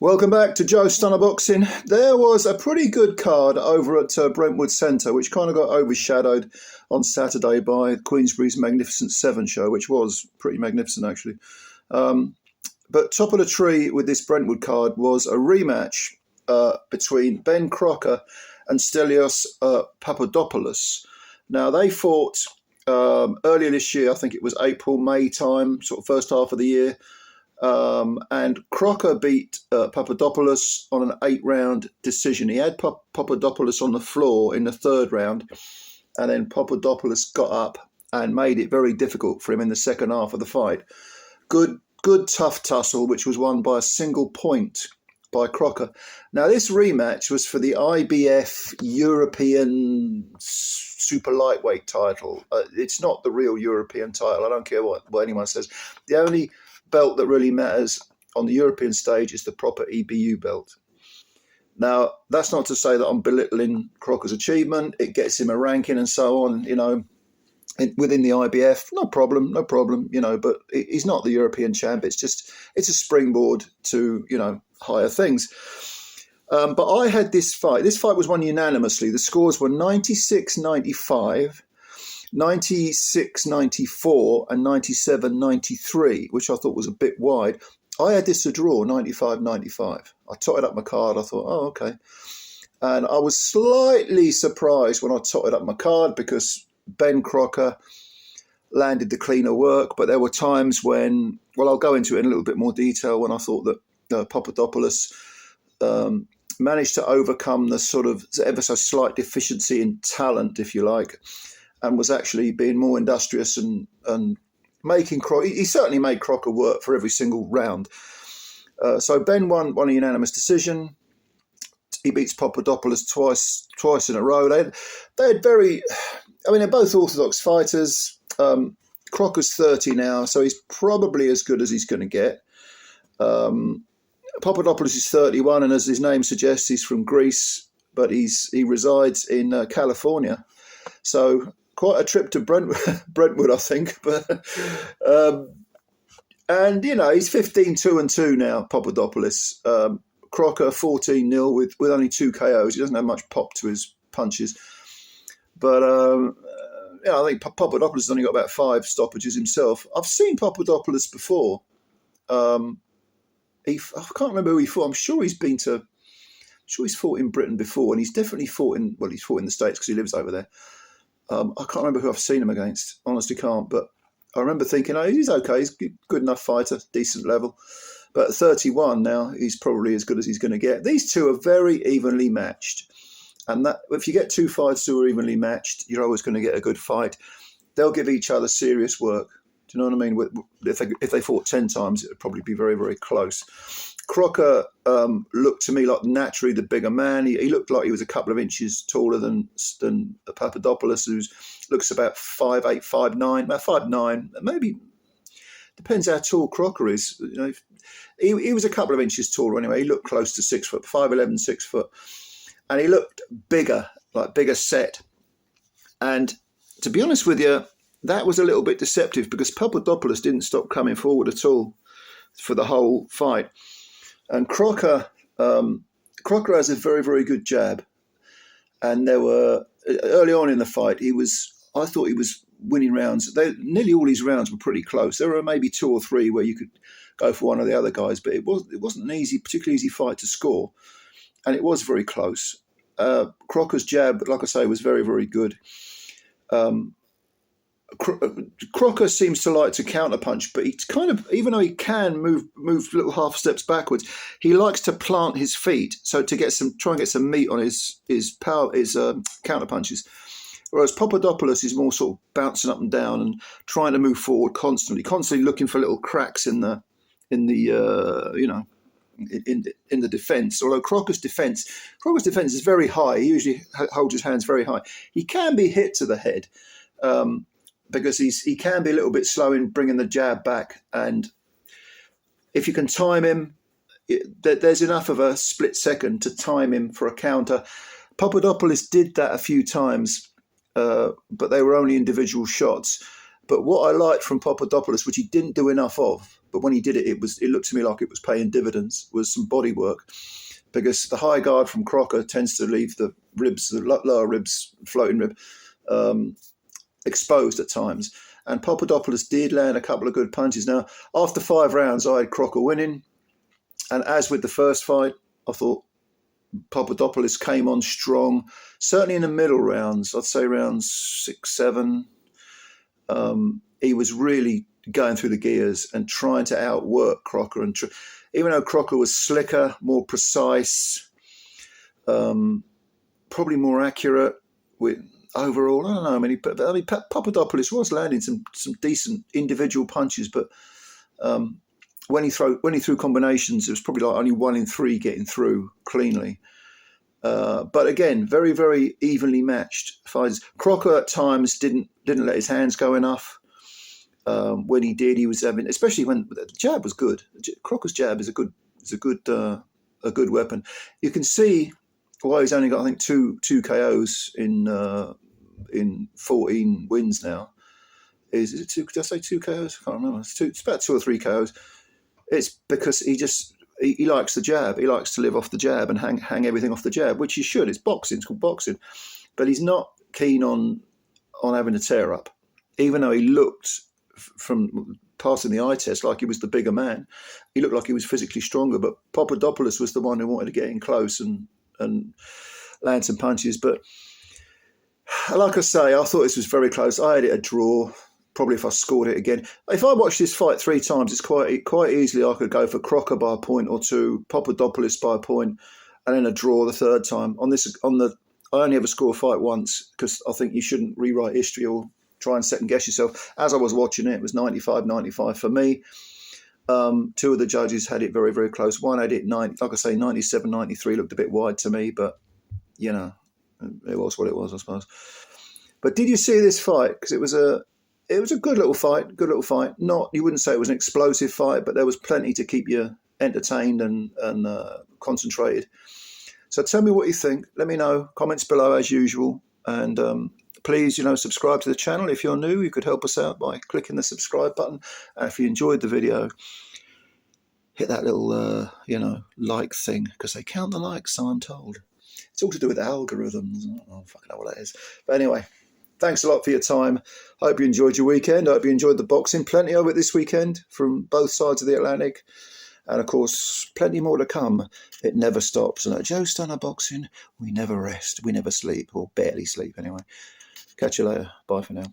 Welcome back to Joe Stunner Boxing. There was a pretty good card over at Brentwood Centre, which kind of got overshadowed on Saturday by Queensberry's Magnificent Seven show, which was pretty magnificent, actually. But top of the tree with this Brentwood card was a rematch between Ben Crocker and Stelios Papadopoulos. Now, they fought earlier this year. I think it was April, May time, sort of first half of the year. And Crocker beat Papadopoulos on an 8-round decision. He had Papadopoulos on the floor in the third round, and then Papadopoulos got up and made it very difficult for him in the second half of the fight. Good tough tussle, which was won by a single point by Crocker. Now, this rematch was for the IBF European super lightweight title. It's not the real European title. I don't care what anyone says. The only belt that really matters on the European stage is the proper EBU belt. Now, that's not to say that I'm belittling Crocker's achievement. It gets him a ranking and so on, within the IBF. No problem, but he's not the European champ. It's a springboard to, higher things. But I had this fight. This fight was won unanimously. The scores were 96-95, 96-94 and 97-93, which I thought was a bit wide. I had this a draw, 95-95. I totted up my card. I thought, oh, okay. And I was slightly surprised when I totted up my card because Ben Crocker landed the cleaner work. But there were times when, well, I'll go into it in a little bit more detail, when I thought that Papadopoulos managed to overcome the sort of ever so slight deficiency in talent, if you like, and was actually being more industrious and making Crocker. He certainly made Crocker work for every single round. So Ben won a unanimous decision. He beats Papadopoulos twice in a row. They had they're both orthodox fighters. Crocker's 30 now, so he's probably as good as he's going to get. Papadopoulos is 31, and as his name suggests, he's from Greece, but he resides in California. So quite a trip to Brentwood, I think. But he's 15-2-2 now, Papadopoulos. Crocker 14-0 with only 2 KOs. He doesn't have much pop to his punches. But I think Papadopoulos has only got about 5 stoppages himself. I've seen Papadopoulos before. I can't remember who he fought. I'm sure he's fought in Britain before, and he's definitely fought in the States because he lives over there. I can't remember who I've seen him against. Honestly can't. But I remember thinking, he's okay. He's a good enough fighter, decent level. But at 31 now, he's probably as good as he's going to get. These two are very evenly matched. And that if you get 2 fights who are evenly matched, you're always going to get a good fight. They'll give each other serious work. Do you know what I mean? If they fought 10 times, it would probably be very, very close. Crocker looked to me like naturally the bigger man. He looked like he was a couple of inches taller than Papadopoulos, who looks about 5'8", 5'9", about 5'9", maybe. Depends how tall Crocker is. He was a couple of inches taller anyway. He looked close to 6 foot, 5'11", 6 foot. And he looked bigger set. And to be honest with you, that was a little bit deceptive because Papadopoulos didn't stop coming forward at all for the whole fight. And Crocker has a very, very good jab. And there were, early on in the fight, I thought he was winning rounds. Nearly all his rounds were pretty close. There were maybe 2 or 3 where you could go for one of the other guys, but it wasn't an particularly easy fight to score. And it was very close. Crocker's jab, like I say, was very, very good. Crocker seems to like to counterpunch, but he's kind of, even though he can move little half steps backwards, he likes to plant his feet so to try and get some meat on his counterpunches. Whereas Papadopoulos is more sort of bouncing up and down and trying to move forward constantly looking for little cracks in the defence. Although Crocker's defence is very high. He usually holds his hands very high. He can be hit to the head. Because he can be a little bit slow in bringing the jab back. And if you can time him, there's enough of a split second to time him for a counter. Papadopoulos did that a few times, but they were only individual shots. But what I liked from Papadopoulos, which he didn't do enough of, but when he did it, it looked to me like it was paying dividends, was some body work, because the high guard from Crocker tends to leave the ribs, the lower ribs, floating rib, exposed at times. And Papadopoulos did land a couple of good punches. Now, after 5 rounds, I had Crocker winning. And as with the first fight, I thought Papadopoulos came on strong. Certainly in the middle rounds, I'd say rounds 6, 7, he was really going through the gears and trying to outwork Crocker. And even though Crocker was slicker, more precise, probably more accurate with overall, I don't know. I mean, Papadopoulos was landing some decent individual punches, but when he threw combinations, it was probably like only 1 in 3 getting through cleanly. But again, very, very evenly matched fighters. Crocker at times didn't let his hands go enough. When he did, he was having, especially when the jab was good. Crocker's jab is a good weapon. You can see why he's only got, I think, two KOs in 14 wins now. Is it 2? Did I say 2 KOs? I can't remember. It's about 2 or 3 KOs. It's because he likes the jab. He likes to live off the jab and hang everything off the jab, which he should. It's boxing. It's called boxing. But he's not keen on having a tear up, even though he looked from passing the eye test like he was the bigger man. He looked like he was physically stronger. But Papadopoulos was the one who wanted to get in close and land some punches. But like I say, I thought this was very close. I had it a draw. Probably if I scored it again. If I watched this fight 3 times, it's quite easily I could go for Crocker by a point or 2, Papadopoulos by a point, and then a draw the 3rd time. I only ever score a fight once because I think you shouldn't rewrite history or try and second guess yourself. As I was watching it, it was 95-95 for me. 2 of the judges had it very, very close. One had it 97-93, looked a bit wide to me, but you know, it was what it was, I suppose. But did you see this fight? Because it was a good little fight. Not, you wouldn't say it was an explosive fight, but there was plenty to keep you entertained and concentrated. So tell me what you think. Let me know. Comments below as usual. And please, subscribe to the channel. If you're new, you could help us out by clicking the subscribe button. And if you enjoyed the video, hit that little, like thing, because they count the likes, so I'm told. It's all to do with algorithms. I don't fucking know what that is. But anyway, thanks a lot for your time. Hope you enjoyed your weekend. Hope you enjoyed the boxing. Plenty of it this weekend from both sides of the Atlantic. And, of course, plenty more to come. It never stops. And at Joe Stunner Boxing, we never rest. We never sleep, or barely sleep anyway. Catch you later. Bye for now.